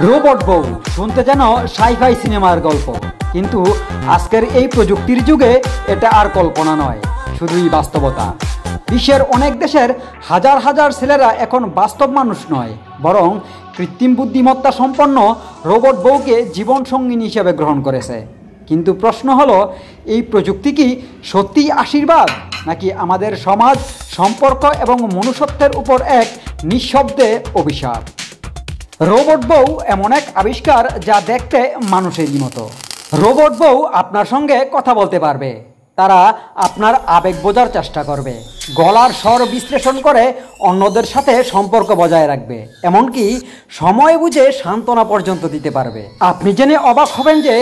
Robot বউ শুনতে যেন সাই-ফাই সিনেমার গল্প, কিন্তু আজকের এই প্রযুক্তির যুগে এটা আর কল্পনা নয়, শুধুই বাস্তবতা। বিশ্বের অনেক দেশের হাজার হাজার ছেলেরা এখন বাস্তব মানুষ নয়, বরং কৃত্রিম বুদ্ধিমত্তা সম্পন্ন রোবট বউকে জীবনসঙ্গিনী হিসেবে গ্রহণ করেছে। কিন্তু প্রশ্ন হলো, এই প্রযুক্তি কি সত্যিই আশীর্বাদ, নাকি আমাদের সমাজ, সম্পর্ক এবং মনুষ্যত্বের উপর এক নিঃশব্দে অভিশাপ? রোবট বউ এমন এক আবিষ্কার যা দেখতে মানুষেরই মতো। রোবট বউ আপনার সঙ্গে কথা বলতে পারবে, তারা আপনার আবেগ বোঝার চেষ্টা করবে, গলার স্বর বিশ্লেষণ করে অন্যদের সাথে সম্পর্ক বজায় রাখবে, এমনকি সময় বুঝে সান্ত্বনা পর্যন্ত দিতে পারবে। আপনি জেনে অবাক হবেন যে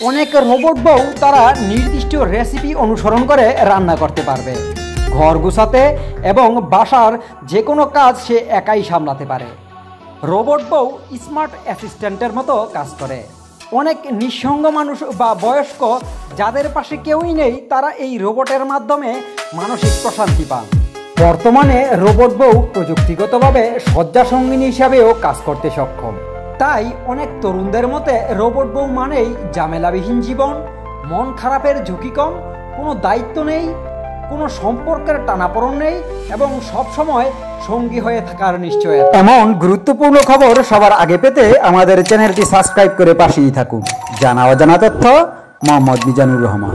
অনেক রোবট বউ তারা নির্দিষ্ট রেসিপি অনুসরণ করে রান্না করতে পারবে, ঘর গুছাতে এবং বাসার যে কোনো কাজ সে একাই সামলাতে পারে। রোবট বউ স্মার্ট অ্যাসিস্ট্যান্টের মতো কাজ করে। অনেক নিঃসঙ্গ মানুষ বা বয়স্ক যাদের পাশে কেউই নেই, তারা এই রোবটের মাধ্যমে মানসিক প্রশান্তি পান। বর্তমানে রোবট বউ প্রযুক্তিগতভাবে শয্যাসঙ্গিনী হিসাবেও কাজ করতে সক্ষম। তাই অনেক তরুণদের মতে রোবট বউ মানেই ঝামেলাবিহীন জীবন, মন খারাপের ঝুঁকি কম, কোনো দায়িত্ব নেই, কোনো সম্পর্কের টানাপোড়েন নেই এবং সবসময় সঙ্গী হয়ে থাকার নিশ্চয়তা। এমন গুরুত্বপূর্ণ খবর সবার আগে পেতে আমাদের চ্যানেলটি সাবস্ক্রাইব করে পাশেই থাকুন। জানা অজানা তথ্য, মোহাম্মদ মিজানুর রহমান।